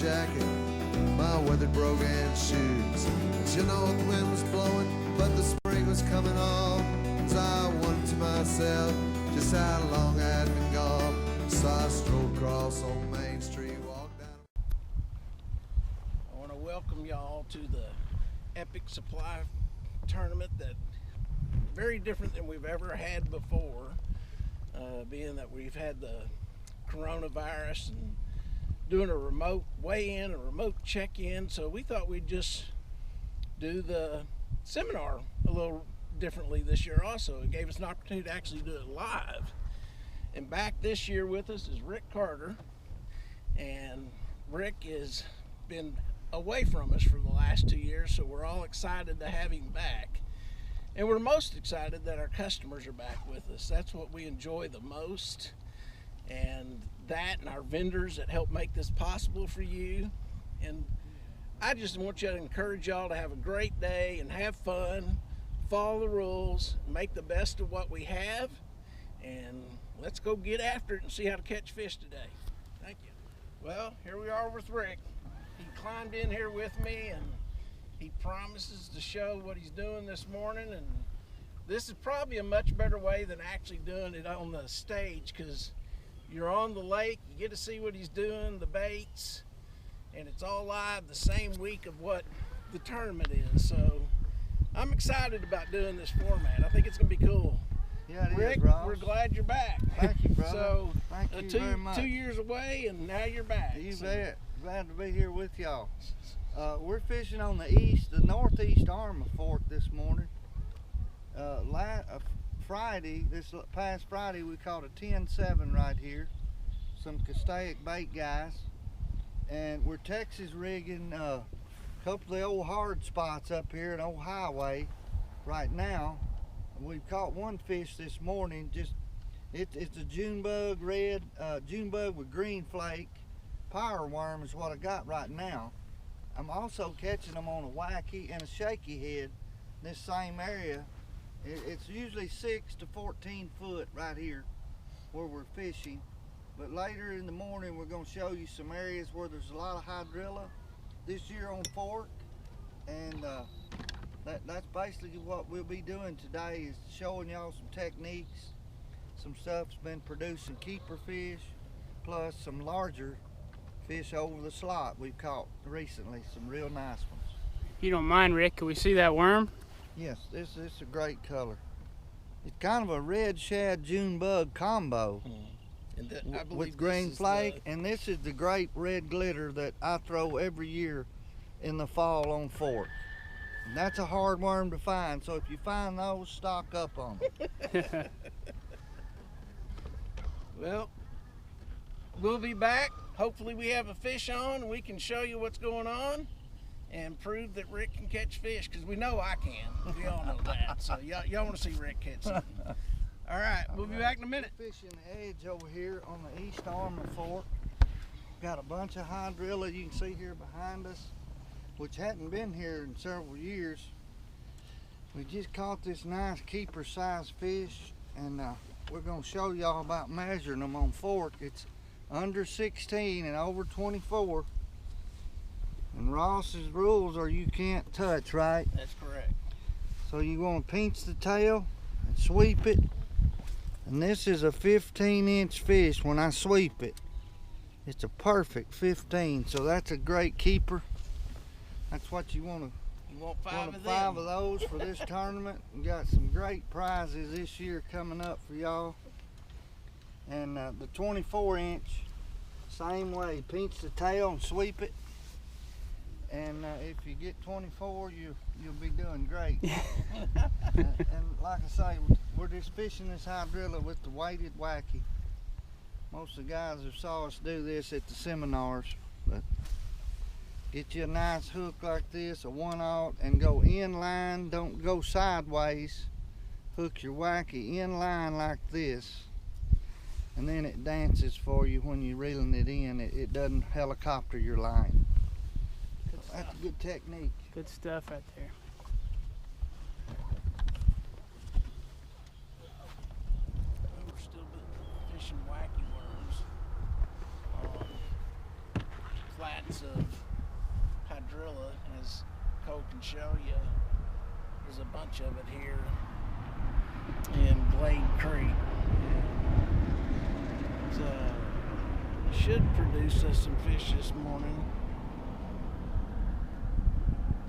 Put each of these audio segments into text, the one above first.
jacket, my weathered brogan shoes. The north wind was blowing, but the spring was coming on. As I wondered to myself just how long I'd been gone. So I strolled across on Main Street, walked down. I want to welcome y'all to the Epic Supply Tournament that very different than we've ever had before, being that we've had the coronavirus and doing a remote weigh-in, a remote check-in. So we thought we'd just do the seminar a little differently this year also. It gave us an opportunity to actually do it live. And back this year with us is Rick Carter. And Rick has been away from us for the last 2 years, so we're all excited to have him back. And we're most excited that our customers are back with us. That's what we enjoy the most. And that and our vendors that help make this possible for you. And I just want you to encourage y'all to have a great day and have fun, follow the rules, make the best of what we have, and let's go get after it and see how to catch fish today. Thank you. Well, here we are with Rick. He climbed in here with me and he promises to show what he's doing this morning, and this is probably a much better way than actually doing it on the stage, because you're on the lake, you get to see what he's doing, the baits, and it's all live the same week of what the tournament is. So I'm excited about doing this format. I think it's going to be cool. Yeah, it Rick, is, Ross. we're glad you're back. Thank you, brother. So Thank you very much. 2 years away, and now you're back. You So bet. Glad to be here with y'all. We're fishing on the northeast arm of Fork this morning. Friday, this past Friday, we caught a 10-7 right here. Some Castaic bait guys. And we're Texas rigging a couple of the old hard spots up here at Old Highway right now. We've caught one fish this morning. It's a June bug with green flake. Power worm is what I got right now. I'm also catching them on a wacky and a shaky head in this same area. It's usually 6 to 14 foot right here where we're fishing. But later in the morning we're going to show you some areas where there's a lot of hydrilla this year on Fork. And that's basically what we'll be doing today, is showing y'all some techniques, some stuff's been producing keeper fish, plus some larger fish over the slot we've caught recently, some real nice ones. You don't mind, Rick, can we see that worm? Yes, this is a great color. It's kind of a red shad June bug combo with green flake, and this is the great red glitter that I throw every year in the fall on Fork. And that's a hard worm to find, so if you find those, stock up on them. Well, we'll be back. Hopefully we have a fish on and we can show you what's going on and prove that Rick can catch fish, because we know I can. We all know that. So y'all want to see Rick catch something. All right, we'll be back in a minute. Fishing the edge over here on the east arm of Fork. Got a bunch of hydrilla you can see here behind us, which hadn't been here in several years. We just caught this nice keeper size fish, and we're gonna show y'all about measuring them on Fork. It's under 16 and over 24. And Ross's rules are you can't touch, right? That's correct. So you want to pinch the tail and sweep it. And this is a 15-inch fish when I sweep it. It's a perfect 15, so that's a great keeper. That's what you want to. You want five of those for this tournament. We got some great prizes this year coming up for y'all. And the 24-inch, same way, pinch the tail and sweep it. And if you get 24, you'll be doing great. And like I say, we're just fishing this hydrilla with the weighted wacky. Most of the guys have saw us do this at the seminars, but get you a nice hook like this, a 1/0, and go in line, don't go sideways. Hook your wacky in line like this, and then it dances for you when you're reeling it in. It doesn't helicopter your line. That's a good technique. Good stuff right there. We're still fishing wacky worms on flats of hydrilla, as Cole can show you. There's a bunch of it here in Glade Creek. It should produce us some fish this morning.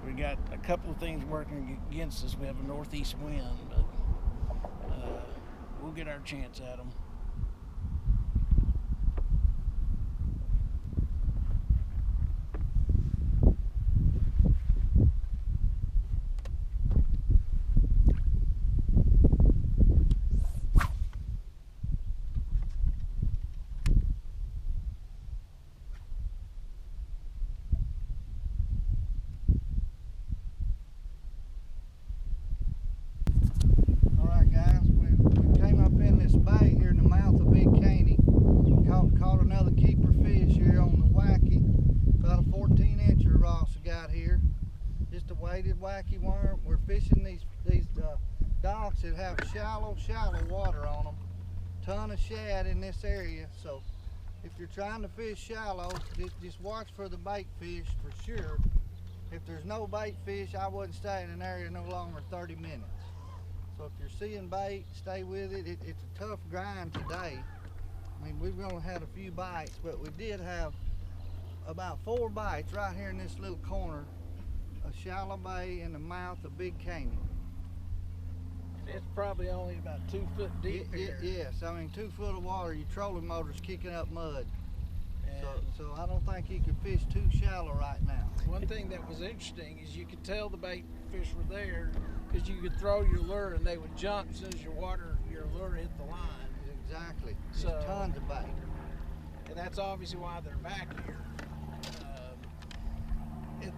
We got a couple of things working against us. We have a northeast wind, but we'll get our chance at them. Wacky worm. We're fishing these docks that have shallow water on them. Ton of shad in this area, so if you're trying to fish shallow, just watch for the bait fish for sure. If there's no bait fish, I wouldn't stay in an area no longer than 30 minutes. So if you're seeing bait, stay with it. It's a tough grind today. I mean, we've only had a few bites, but we did have about 4 bites right here in this little corner. A shallow bay in the mouth of Big Canyon. It's probably only about 2 foot deep here. Yes, I mean 2 foot of water, your trolling motor's kicking up mud. So I don't think you could fish too shallow right now. One thing that was interesting is you could tell the bait fish were there because you could throw your lure and they would jump as soon as your lure hit the line. Exactly. So, there's tons of bait. And that's obviously why they're back here.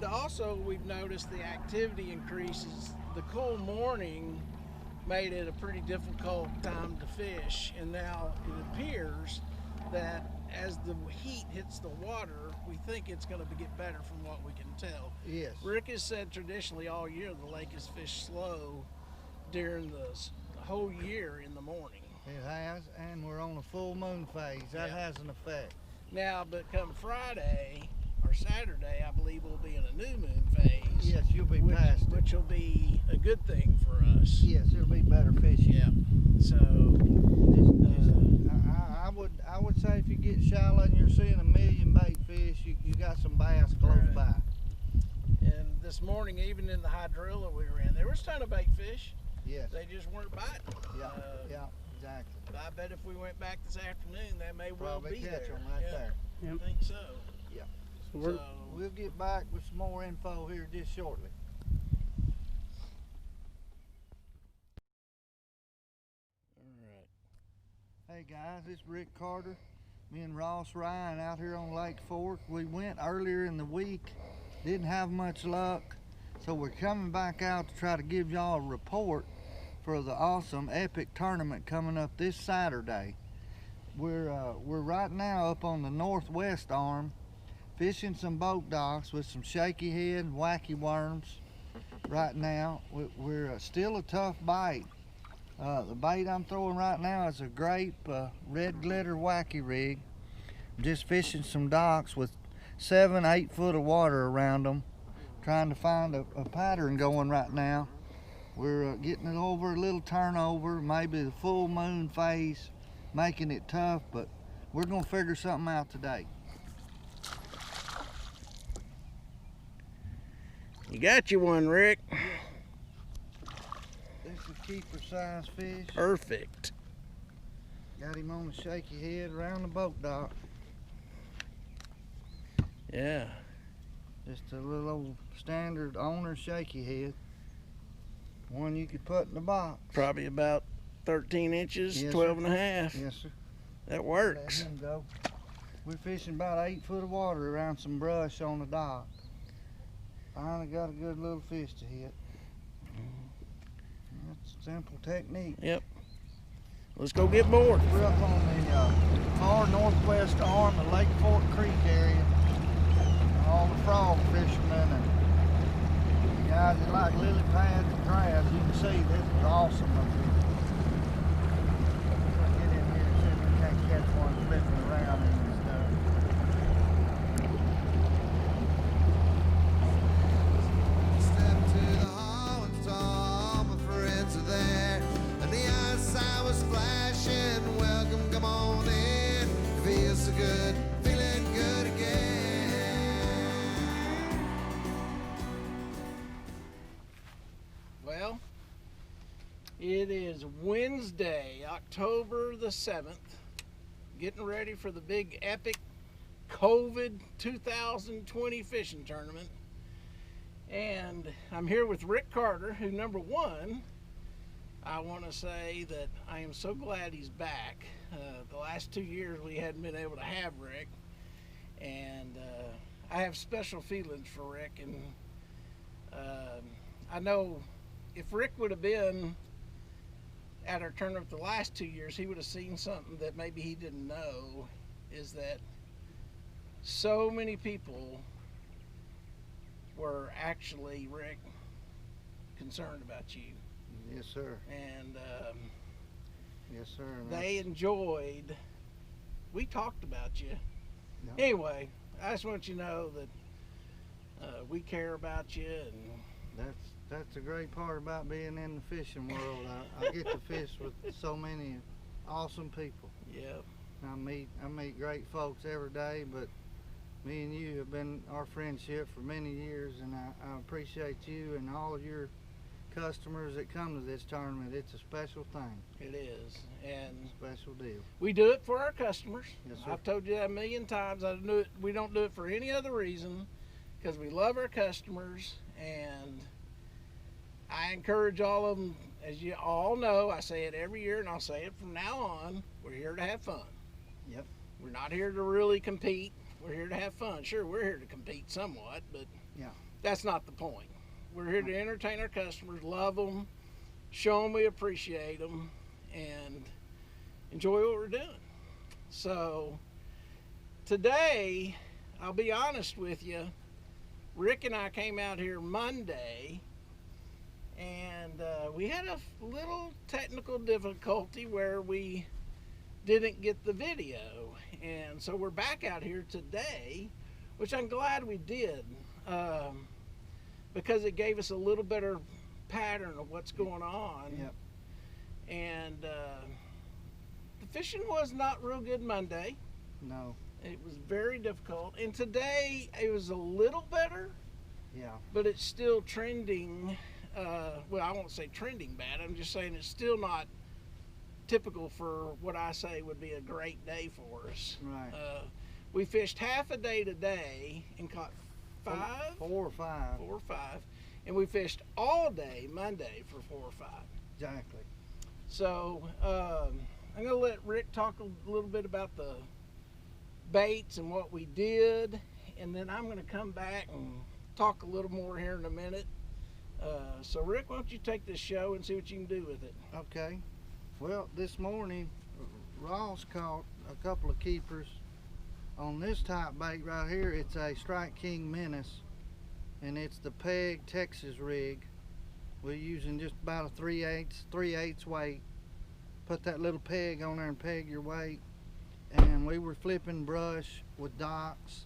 Also, we've noticed the activity increases. The cool morning made it a pretty difficult time to fish, and now it appears that as the heat hits the water, we think it's going to get better from what we can tell. Yes. Rick has said traditionally all year the lake is fished slow during the whole year in the morning. It has, and we're on a full moon phase. That has an effect. Now, but come Friday or Saturday, I believe we'll be in a new moon phase. Yes, you'll be past it. Which will be a good thing for us. Yes, it'll be better fishing. Yeah. So I would say if you get shallow and you're seeing a million bait fish, you got some bass close by. And this morning, even in the hydrilla we were in, there was a ton of bait fish. Yes. They just weren't biting. Yeah, yeah, exactly. But I bet if we went back this afternoon, they may well Probably be catch there. them right there. I think so. Yeah. So we'll get back with some more info here just shortly. Hey guys, it's Rick Carter. Me and Ross Ryan out here on Lake Fork. We went earlier in the week, didn't have much luck, so we're coming back out to try to give y'all a report for the awesome epic tournament coming up this Saturday. We're right now up on the northwest arm, fishing some boat docks with some shaky head and wacky worms. Right now, we're still a tough bite. The bait I'm throwing right now is a grape red glitter wacky rig. I'm just fishing some docks with 7-8 foot of water around them, trying to find a pattern going right now. We're getting it over a little turnover, maybe the full moon phase, making it tough, but we're gonna figure something out today. you got you one, Rick. This is keeper size fish. Perfect. Got him on the shaky head around the boat dock. Yeah. Just a little old standard owner shaky head. One you could put in the box. Probably about 13 inches, Yes, 12 and a half. Yes, sir. That works. Let him go. We're fishing about 8 foot of water around some brush on the dock. Finally got a good little fish to hit. That's a simple technique. Yep. Let's go get bored. We're up on the far northwest arm of Lake Fork Creek area. All the frog fishermen and guys that like lily pads and crabs. You can see this is awesome up here. Let's get in here and see if we can't catch one flipping around in this stuff. good, feeling good again. Well, it is Wednesday, October the 7th, getting ready for the big epic COVID 2020 fishing tournament. And I'm here with Rick Carter, who, number one, I want to say that I am so glad he's back. The last 2 years we hadn't been able to have Rick, and I have special feelings for Rick. And I know if Rick would have been at our tournament the last 2 years, he would have seen something that maybe he didn't know, is that so many people were actually, Rick, concerned about you. Yes, sir. And Yes, sir. they enjoyed, we talked about you. Yeah. Anyway, I just want you to know that we care about you. And That's a great part about being in the fishing world. I get to fish with so many awesome people. yeah, I meet great folks every day, but me and you have been our friendship for many years, and I appreciate you and all of your customers that come to this tournament. It's a special thing, it is. And special deal. we do it for our customers. Yes, sir. I've told you that a million times. We don't do it for any other reason, because we love our customers. And I encourage all of them, as you all know, I say it every year and I'll say it from now on, we're here to have fun. Yep. We're not here to really compete. We're here to have fun. Sure, we're here to compete somewhat, but Yeah. that's not the point. We're here to entertain our customers, love them, show them we appreciate them, and enjoy what we're doing. So today, I'll be honest with you, Rick and I came out here Monday, and we had a little technical difficulty where we didn't get the video. And so we're back out here today, which I'm glad we did, because it gave us a little better pattern of what's going on. Yep. And the fishing was not real good Monday. No. It was very difficult. And today it was a little better, Yeah. but it's still trending. Well, I won't say trending bad. I'm just saying it's still not typical for what I say would be a great day for us. Right. We fished half a day today and caught five, 4 or 5. 4 or 5, and we fished all day Monday for 4 or 5. Exactly. So I'm gonna let Rick talk a little bit about the baits and what we did, and then I'm gonna come back and talk a little more here in a minute. So Rick, why don't you take this show and see what you can do with it? Okay. Well, this morning, Ross caught a couple of keepers on this type bait right here. It's a Strike King Menace, and it's the Peg Texas rig. We're using just about a 3/8 weight. Put that little peg on there and peg your weight. And we were flipping brush with docks,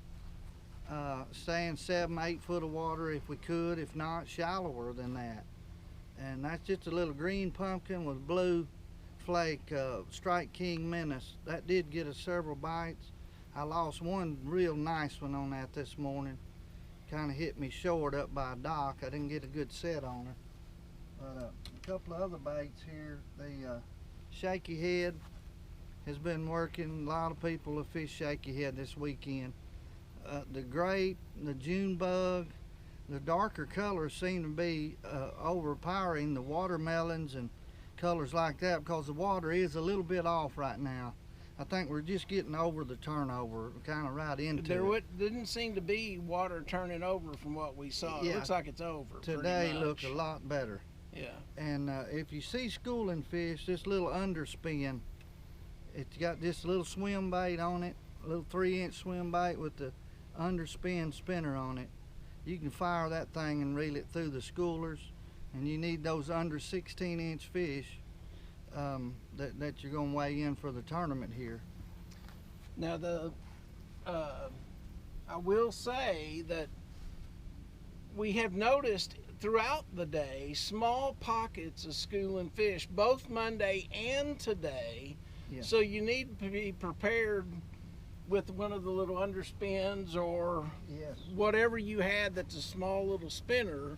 staying 7-8 foot of water if we could, if not shallower than that. And that's just a little green pumpkin with blue flake Strike King Menace. That did get us several bites. I lost one real nice one on that this morning. Kind of hit me short up by a dock. I didn't get a good set on her. But a couple of other baits here. The Shaky Head has been working. A lot of people have fished Shaky Head this weekend. The Grape, the June Bug, the darker colors seem to be overpowering the watermelons and colors like that, because the water is a little bit off right now. I think we're just getting over the turnover, kind of right into it. Didn't seem to be water turning over from what we saw. It Yeah. looks like it's over. Today pretty looked much. a lot better. Yeah. And if you see schooling fish, this little underspin, it's got this little swim bait on it, a little 3-inch swim bait with the underspin spinner on it. You can fire that thing and reel it through the schoolers, and you need those under 16-inch fish that you're going to weigh in for the tournament here. Now I will say that we have noticed throughout the day small pockets of schooling fish, both Monday and today. Yeah. So you need to be prepared with one of the little underspins or Yes. whatever you had that's a small little spinner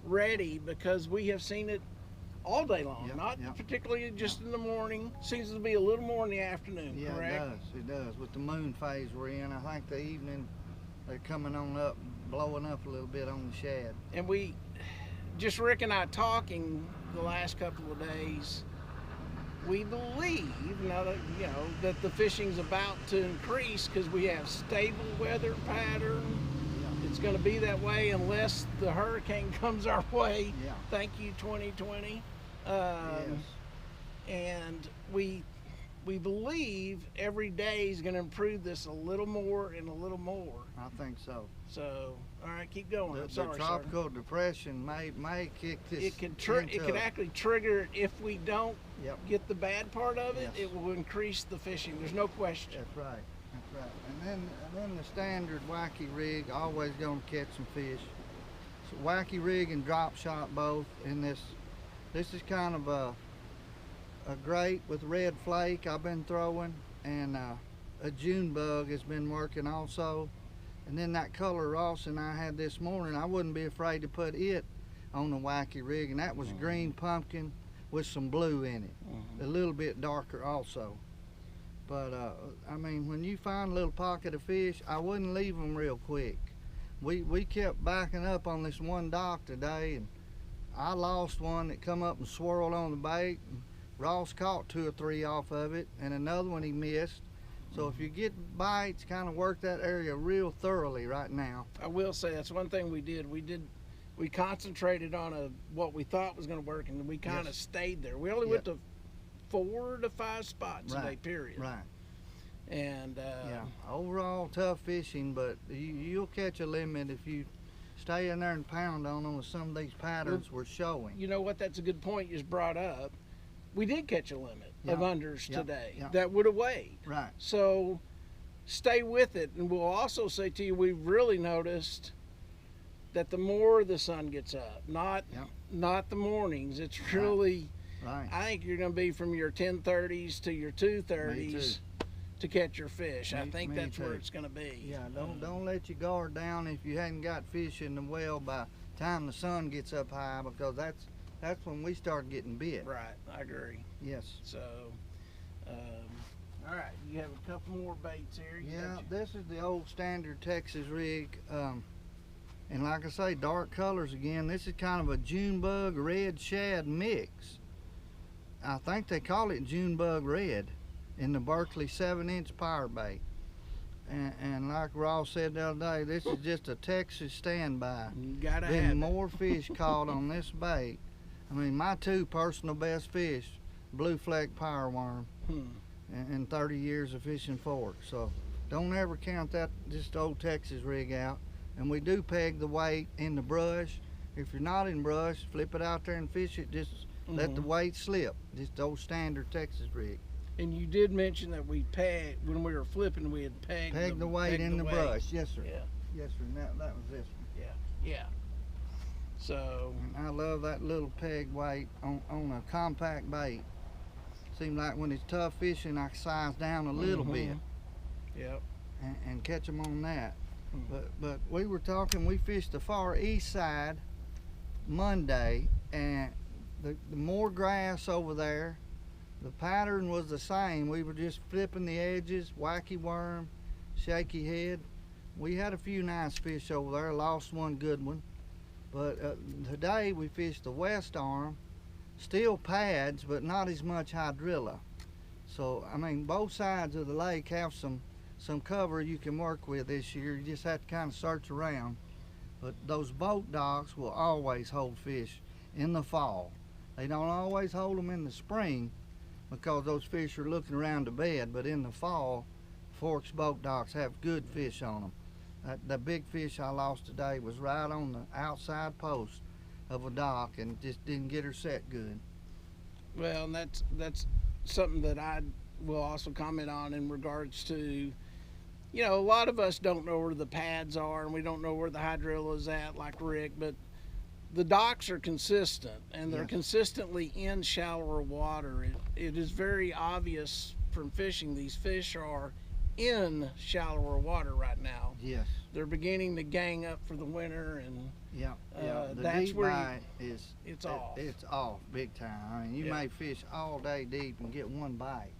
ready, because we have seen it all day long, Yep, not yep. particularly just in the morning. Seems to be a little more in the afternoon, Yeah, correct? it does. With the moon phase we're in, I think the evening they're coming on up, blowing up a little bit on the shad. And we, just Rick and I talking the last couple of days, we believe now that that the fishing's about to increase because we have stable weather pattern. It's going to be that way unless the hurricane comes our way. Yeah. Thank you, 2020. Yes. And we believe every day is going to improve this a little more and a little more. I think so. So, all right, keep going. The, I'm sorry, the tropical depression may kick this. sir. It can into- actually trigger it if we don't Yep. get the bad part of it. Yes. It will increase the fishing. There's no question. That's right. That's right. And then the standard wacky rig always gonna catch some fish. So wacky rig and drop shot both in this. This is kind of a grate with red flake I've been throwing, and a June bug has been working also. And then that color Rawson I had this morning, I wouldn't be afraid to put it on the wacky rig, and that was green pumpkin with some blue in it, a little bit darker also. But I mean, when you find a little pocket of fish, I wouldn't leave them real quick. We kept backing up on this one dock today, and I lost one that come up and swirled on the bait. And Ross caught 2 or 3 off of it, and another one he missed. So if you get bites, kind of work that area real thoroughly right now. I will say that's one thing we did. We concentrated on what we thought was going to work, and we kind of Yes. stayed there. We only went to 4 to 5 spots a day, Right. period. Right. And Yeah. Overall, tough fishing, but you'll catch a limit if you stay in there and pound on them with some of these patterns we're showing. you know what? That's a good point you just brought up. We did catch a limit of Yeah. unders Yeah. today Yeah. that would have weighed. Right. So stay with it. And we'll also say to you, we've really noticed that the more the sun gets up, not the mornings, it's really, Right. I think you're going to be from your 10:30s to your 2:30s to catch your fish. I Me- think me that's where too. it's going to be. Yeah, don't let your guard down if you hadn't got fish in the well by the time the sun gets up high, because that's when we start getting bit. Right, I agree. Yes. So, all right, you have a couple more baits here. You Yeah, got your- this is the old standard Texas rig. And like I say, dark colors again. This is kind of a June bug red shad mix. I think they call it June bug red in the Berkeley 7-inch power bait. And like Ross said the other day, this is just a Texas standby. You gotta have Been it. more fish caught on this bait. I mean, my 2 personal best fish, blue fleck power worm, and 30 years of fishing fork. So don't ever count that just old Texas rig out. And we do peg the weight in the brush. If you're not in brush, flip it out there and fish it. Just let the weight slip. Just old standard Texas rig. And you did mention that we pegged, when we were flipping, we had pegged Peg the weight pegged in the weight. brush. Yes, sir. Yeah, Yes, sir. And that was this one. yeah. So, And I love that little peg weight on a compact bait. Seems like when it's tough fishing, I size down a little bit yep. and catch them on that. Mhm. But we were talking, we fished the far east side Monday, and the more grass over there, the pattern was the same. We were just flipping the edges, wacky worm, shaky head. We had a few nice fish over there, lost one good one. But today we fished the west arm, still pads, but not as much hydrilla. So, I mean, both sides of the lake have some cover you can work with this year. You just have to kind of search around. But those boat docks will always hold fish in the fall. They don't always hold them in the spring because those fish are looking around the bed, but in the fall, Forks boat docks have good fish on them. The big fish I lost today was right on the outside post of a dock and just didn't get her set good. Well, and that's something that I will also comment on in regards to, a lot of us don't know where the pads are and we don't know where the hydrilla is at, like Rick, but the docks are consistent and they're Yes. consistently in shallower water. It is very obvious from fishing these fish are in shallower water right now. Yes. They're beginning to gang up for the winter, and Yeah. The that's deep where bite is it's off. It's off big time. I mean, you Yeah. may fish all day deep and get one bite.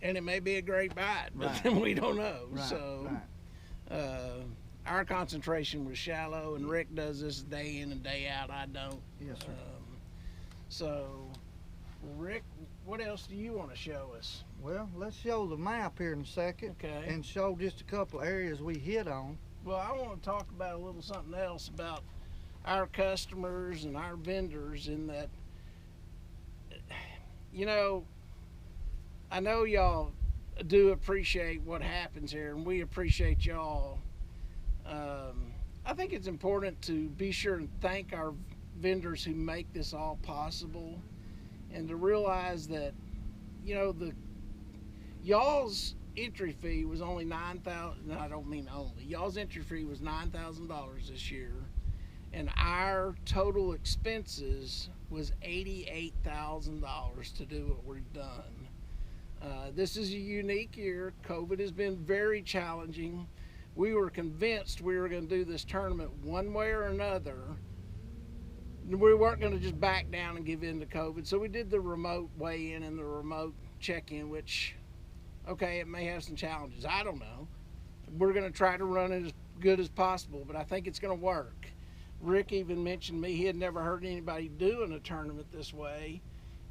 and it may be a great bite, but Right. then we don't know. Right. So right. our concentration was shallow, and Rick does this day in and day out. I don't. Yes, sir. So, Rick, what else do you want to show us? Well, let's show the map here in a second Okay. and show just a couple areas we hit on. Well, I want to talk about a little something else about our customers and our vendors, in that, you know, I know y'all do appreciate what happens here, and we appreciate y'all. I think it's important to be sure and thank our vendors who make this all possible, and to realize that, you know, y'all's entry fee was only $9,000. No, I don't mean only. Y'all's entry fee was $9,000 this year, and our total expenses was $88,000 to do what we've done. This is a unique year. COVID has been very challenging. We were convinced we were going to do this tournament one way or another. We weren't going to just back down and give in to COVID, so we did the remote weigh-in and the remote check-in, which, okay, it may have some challenges. I don't know. We're going to try to run it as good as possible, but I think it's going to work. Rick even mentioned me. He had never heard anybody doing a tournament this way,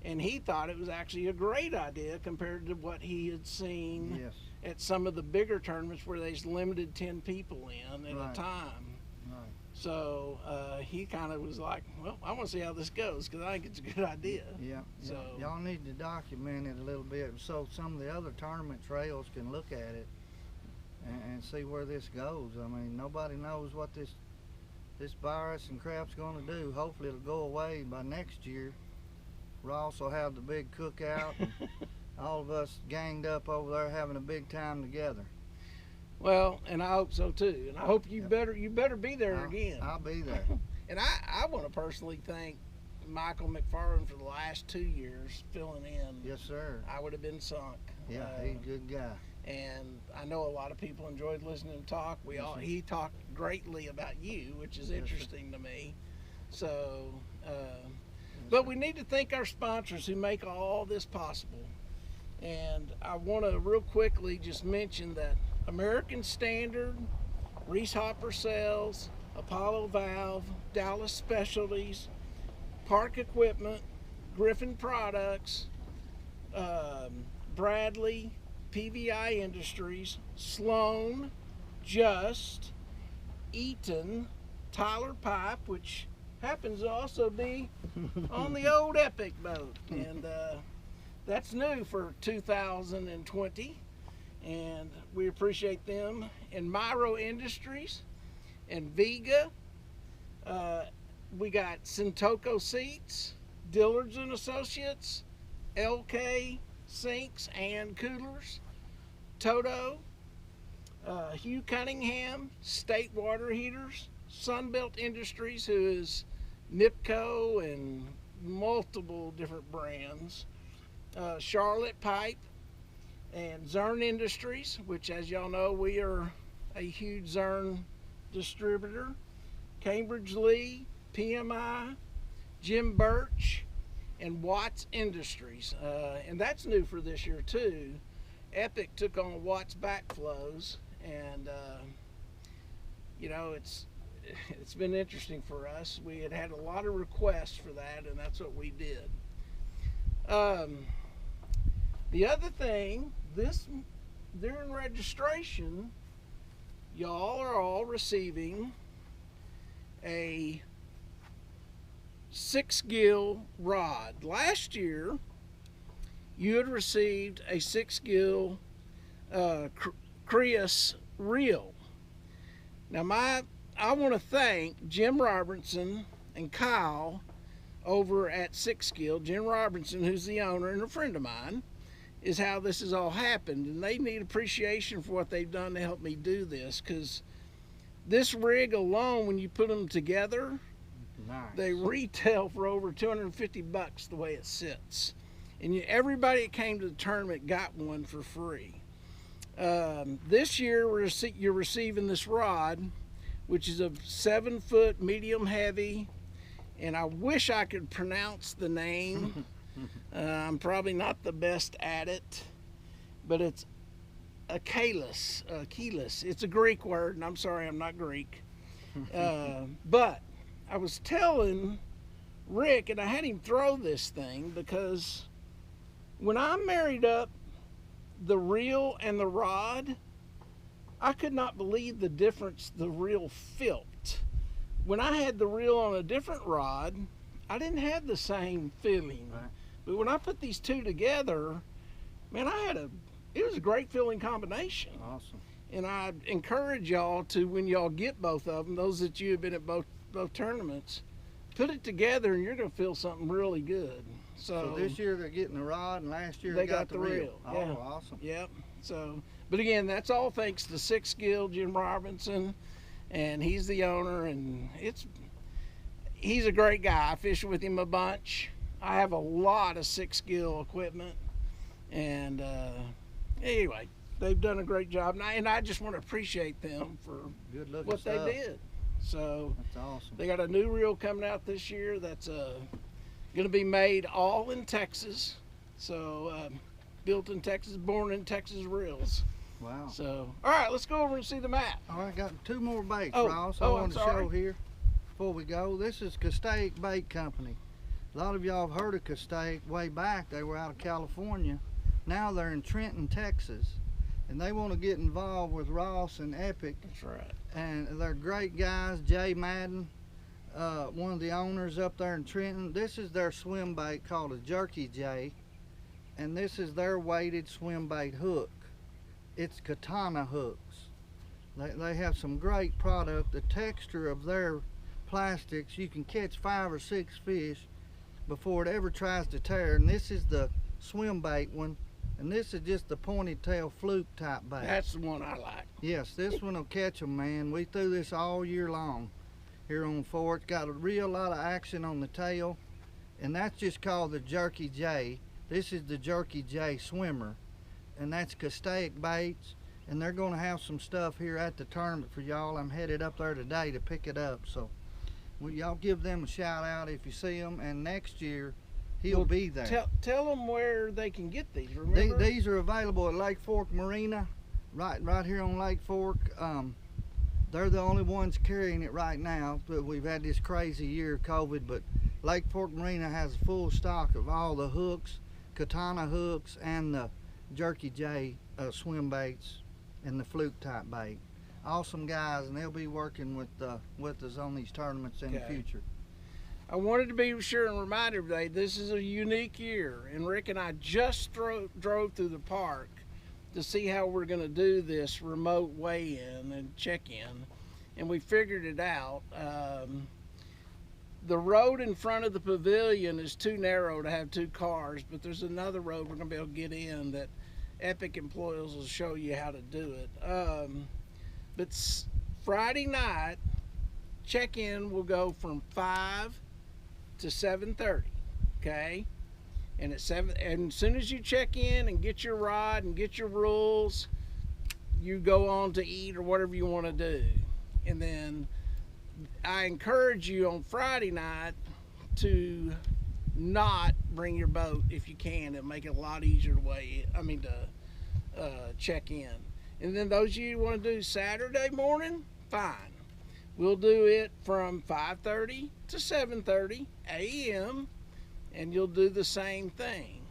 and he thought it was actually a great idea compared to what he had seen Yes. at some of the bigger tournaments where there's limited 10 people in at Right. a time. Right. So he kind of was like, well, I want to see how this goes, because I think it's a good idea. Yeah. So- Y'all need to document it a little bit so some of the other tournament trails can look at it and see where this goes. I mean, nobody knows what this virus and crap's going to do. Hopefully it'll go away by next year. We'll also have the big cookout, and all of us ganged up over there having a big time together. Well, and I hope so too. And I hope you Yep. better be there I'll- again. I'll be there. And I want to personally thank Michael McFarland for the last 2 years filling in. Yes, sir. I would have been sunk. Yeah, he's a good guy. And I know a lot of people enjoyed listening to him talk. Yes, sir. He talked greatly about you, which is Yes, sir. interesting to me. So, but we need to thank our sponsors who make all this possible. And I want to real quickly just mention that American Standard, Reese Hopper Sales, Apollo Valve, Dallas Specialties, Park Equipment, Griffin Products, Bradley, PVI Industries, Sloan, Just, Eaton, Tyler Pipe, which happens to also be on the old Epic boat, and that's new for 2020, and we appreciate them. And Myro Industries and Vega. We got Sintoco Seats, Dillards and Associates, LK Sinks and Coolers, Toto, Hugh Cunningham, State Water Heaters, Sunbelt Industries, who is Nipco and multiple different brands, Charlotte Pipe, and Zern Industries, which, as y'all know, we are a huge Zern distributor, Cambridge Lee, PMI, Jim Birch, and Watts Industries. And that's new for this year too. Epic took on Watts Backflows, and you know, it's been interesting for us. We had a lot of requests for that, and that's what we did. The other thing, during registration, y'all are all receiving a 6-gill rod. Last year, you had received a 6-gill Creus reel. Now, I want to thank Jim Robertson and Kyle over at 6-gill. Jim Robertson, who's the owner and a friend of mine, is how this has all happened, and they need appreciation for what they've done to help me do this, because this rig alone, when you put them together, Nice. they retail for over $250 the way it sits. And everybody that came to the tournament got one for free. This year you're receiving this rod, which is a 7-foot medium heavy, and I wish I could pronounce the name. I'm probably not the best at it, but it's a kalis. It's a Greek word, and I'm sorry, I'm not Greek. But I was telling Rick, and I had him throw this thing because when I married up the reel and the rod, I could not believe the difference the reel felt. When I had the reel on a different rod, I didn't have the same feeling. Right. But when I put these two together, man, it was a great feeling combination. Awesome. And I encourage y'all to, when y'all get both of them, those that you have been at both tournaments, put it together and you're going to feel something really good. So this year they're getting the rod, and last year they got the reel. Yeah. Oh, awesome. Yep. So, but again, that's all thanks to Six Skill, Jim Robinson, and he's the owner, and he's a great guy. I fish with him a bunch. I have a lot of Six Skill equipment, and anyway, they've done a great job, and I just want to appreciate them for Good looking what stuff. they did. So That's awesome. they got a new reel coming out this year that's going to be made all in Texas. So built in Texas, born in Texas reels. Wow. So, all right, let's go over and see the map. All right, got 2 more baits, Oh, Ross. oh, I I'm want to sorry. show here before we go. This is Castaic Bait Company. A lot of y'all have heard of Castaic way back. They were out of California. Now they're in Trenton, Texas. And they want to get involved with Ross and Epic. That's right. And they're great guys. Jay Madden, one of the owners up there in Trenton. This is their swim bait called a Jerky J. And this is their weighted swim bait hook. It's katana hooks. They have some great product. The texture of their plastics, you can catch 5 or 6 fish before it ever tries to tear. And this is the swim bait one, and this is just the pointed tail fluke type bait. That's the one I like. Yes, this one will catch them, man. We threw this all year long here on Fort. Got a real lot of action on the tail, and that's just called the Jerky J. This is the Jerky J Swimmer, and that's Castaic Baits, and they're going to have some stuff here at the tournament for y'all. I'm headed up there today to pick it up, so y'all give them a shout out if you see them, and next year he'll be there. Tell them where they can get these. Remember? These are available at Lake Fork Marina, right here on Lake Fork. They're the only ones carrying it right now, but we've had this crazy year of COVID, but Lake Fork Marina has a full stock of all the hooks, katana hooks, and the Jerky J swim baits and the fluke type bait. Awesome guys, and they'll be working with us on these tournaments in the future. I wanted to be sure and remind everybody this is a unique year, and Rick and I just drove through the park to see how we're going to do this remote weigh-in and check-in, and we figured it out. The road in front of the pavilion is too narrow to have 2 cars, but there's another road we're going to be able to get in that Epic employees will show you how to do it. But Friday night, check-in will go from 5 to 7:30, okay? And at 7, and as soon as you check in and get your rod and get your rules, you go on to eat or whatever you want to do. And then I encourage you on Friday night to not bring your boat if you can. It'll make it a lot easier to check in. And then those of you who want to do Saturday morning, fine. We'll do it from 5:30 to 7:30 a.m. and you'll do the same thing.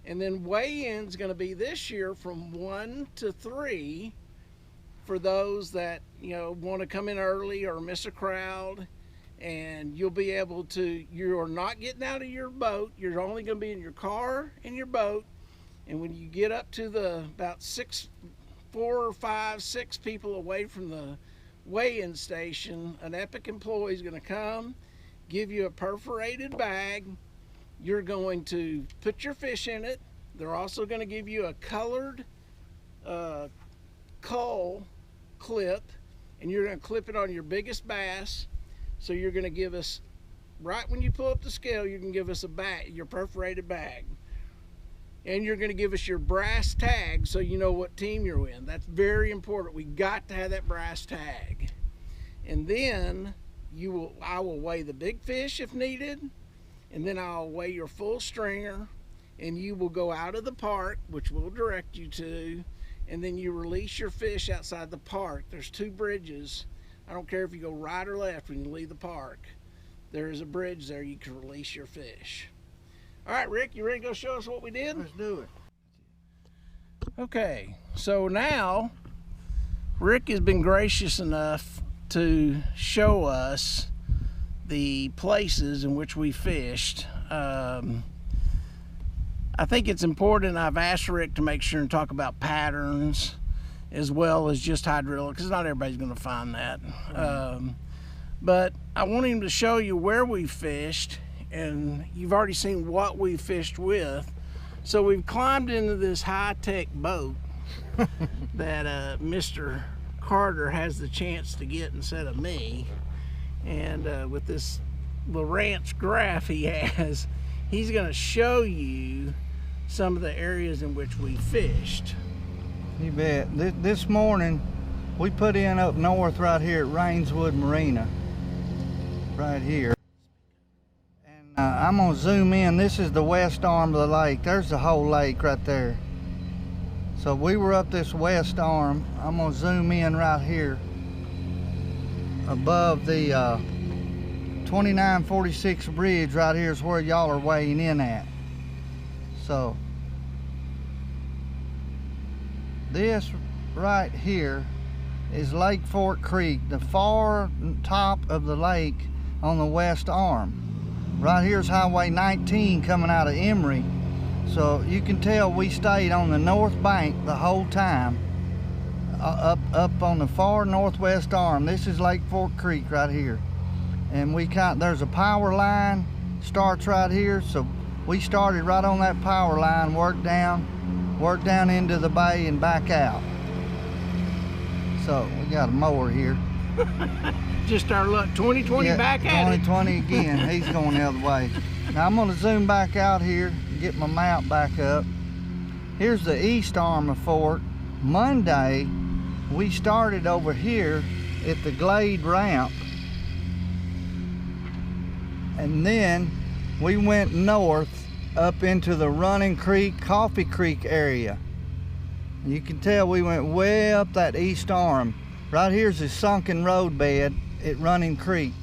And then weigh-in's going to be this year from 1 to 3 for those that want to come in early or miss a crowd. And you'll be able to, you're not getting out of your boat. You're only going to be in your car and your boat. And when you get up to the about 4, 5, 6 people away from the weigh-in station, an Epic employee is going to come, give you a perforated bag. You're going to put your fish in it. They're also going to give you a colored cull clip, and you're going to clip it on your biggest bass. So you're going to give us, right when you pull up the scale, you can give us a bag, your perforated bag. and you're going to give us your brass tag so you know what team you're in. That's very important. We got to have that brass tag. And then I will weigh the big fish if needed, and then I'll weigh your full stringer, and you will go out of the park, which we'll direct you to, and then you release your fish outside the park. There's 2 bridges. I don't care if you go right or left when you leave the park. There is a bridge there you can release your fish. All right, Rick, you ready to go show us what we did? Let's do it. Okay, so now Rick has been gracious enough to show us the places in which we fished. I think it's important. I've asked Rick to make sure and talk about patterns as well as just hydrilla, because not everybody's going to find that. But I want him to show you where we fished, and you've already seen what we fished with. So we've climbed into this high-tech boat that Mr. Carter has the chance to get instead of me. And with this Lowrance graph he has, he's going to show you some of the areas in which we fished. You bet. This morning we put in up north right here at Rainswood Marina, right here. And I'm gonna zoom in. This is the west arm of the lake. There's the whole lake right there. So we were up this west arm. I'm gonna zoom in right here above the 2946 bridge. Right here is where y'all are weighing in at. So this right here is Lake Fork Creek, the far top of the lake on the west arm. Right here is Highway 19 coming out of Emory. So you can tell we stayed on the north bank the whole time, up on the far northwest arm. This is Lake Fork Creek right here. And there's a power line, starts right here. So we started right on that power line, worked down into the bay and back out. So we got a mower here. Just our luck, 2020 back at it. 2020 again, he's going the other way. Now I'm gonna zoom back out here and get my map back up. Here's the east arm of Fork. Monday, we started over here at the Glade ramp. And then we went north up into the Running Creek, Coffee Creek area. And you can tell we went way up that east arm. Right here's the sunken road bed at Running Creek.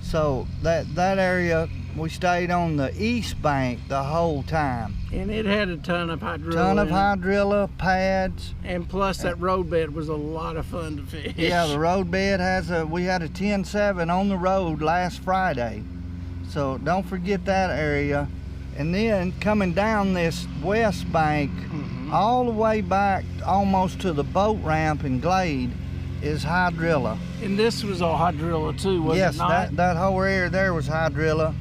So that area, we stayed on the east bank the whole time. And it had a ton of hydrilla. Hydrilla, pads. And plus that road bed was a lot of fun to fish. Yeah, the road bed we had a 10-7 on the road last Friday. So don't forget that area. And then coming down this west bank, all the way back almost to the boat ramp in Glade is hydrilla. And this was all hydrilla too, was it not? Yes, that whole area there was hydrilla.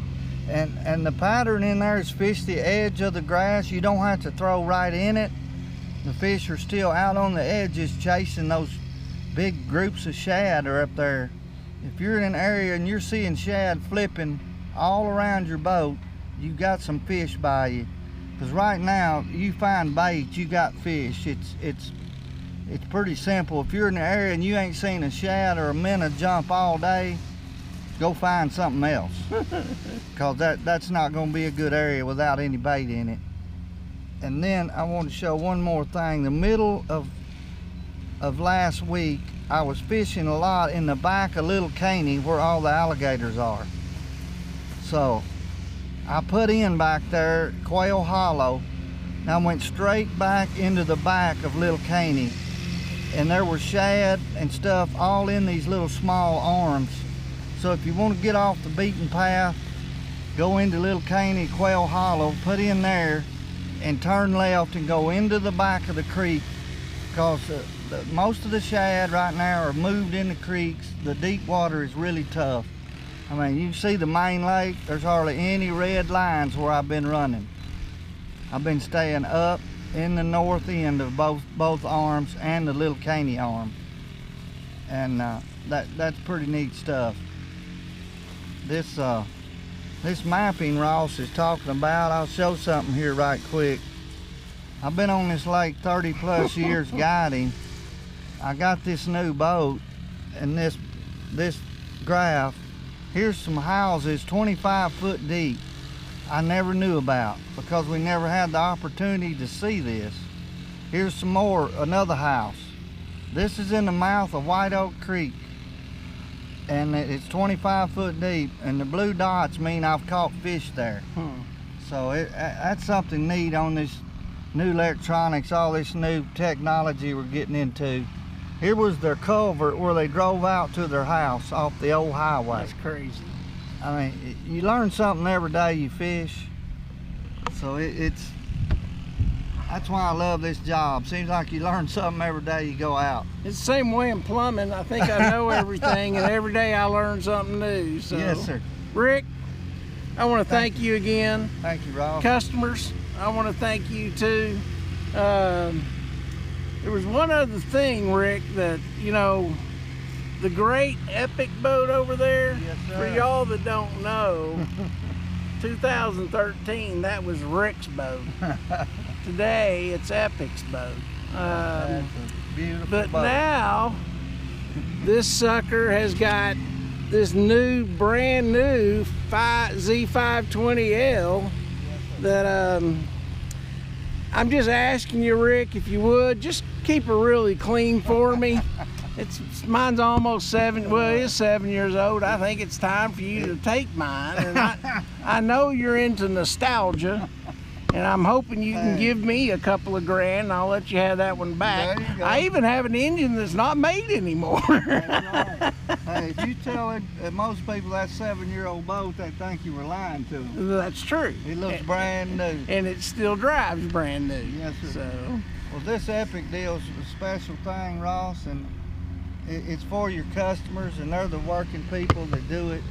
And the pattern in there is fish the edge of the grass. You don't have to throw right in it. The fish are still out on the edges chasing those big groups of shad are up there. If you're in an area and you're seeing shad flipping all around your boat, you got some fish by you. Because right now, you find bait, you got fish. It's pretty simple. If you're in the area and you ain't seen a shad or a minnow jump all day, go find something else. Because that's not going to be a good area without any bait in it. And then I want to show one more thing. The middle of last week, I was fishing a lot in the back of Little Caney where all the alligators are. So I put in back there Quail Hollow. And I went straight back into the back of Little Caney. And there were shad and stuff all in these little small arms. So if you want to get off the beaten path, go into Little Caney, Quail Hollow, put in there and turn left and go into the back of the creek, because most of the shad right now are moved in the creeks. The deep water is really tough. I mean, you see the main lake, there's hardly any red lines where I've been running. I've been staying up in the north end of both arms and the Little Caney arm. And that's pretty neat stuff. This mapping Ross is talking about, I'll show something here right quick. I've been on this lake 30 plus years guiding. I got this new boat and this graph. Here's some houses 25 foot deep I never knew about because we never had the opportunity to see this. Here's some more, another house. This is in the mouth of White Oak Creek and it's 25 foot deep, and the blue dots mean I've caught fish there. So that's something neat on this new electronics, all this new technology we're getting into. Here was their culvert where they drove out to their house off the old highway. That's crazy. I mean, you learn something every day you fish. So that's why I love this job. Seems like you learn something every day you go out. It's the same way in plumbing. I think I know everything, and every day I learn something new. So, Yes, sir. Rick, I want to thank you again. Thank you, Ross. Customers, I want to thank you too. There was one other thing, Rick, that, you know, the great Epic boat over there, Yes, sir. for y'all that don't know, 2013, that was Rick's boat. Today, it's Epic's boat. That's a beautiful But boat. now, this sucker has got this new, brand new Z520L that I'm just asking you, Rick, if you would, just keep her really clean for me. Mine's almost 7, well, it is 7 years old. I think it's time for you to take mine. And I know you're into nostalgia, and I'm hoping you can give me a couple of grand and I'll let you have that one back. There you go. I even have an engine that's not made anymore. That's right. Hey, if you tell most people that 7-year-old boat, they think you were lying to them. That's true. It looks brand new. And it still drives brand new. Yes, sir. So, Well, this Epic deal's a special thing, Ross, and it's for your customers, and they're the working people that do it.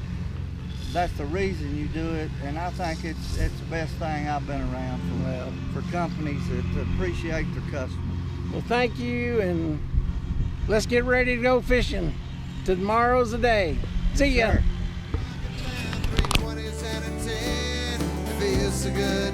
That's the reason you do it, and I think it's the best thing I've been around for companies that appreciate their customers. well, thank you, and let's get ready to go fishing. Tomorrow's the day. See ya. Sure. 320s and a 10, feels so good.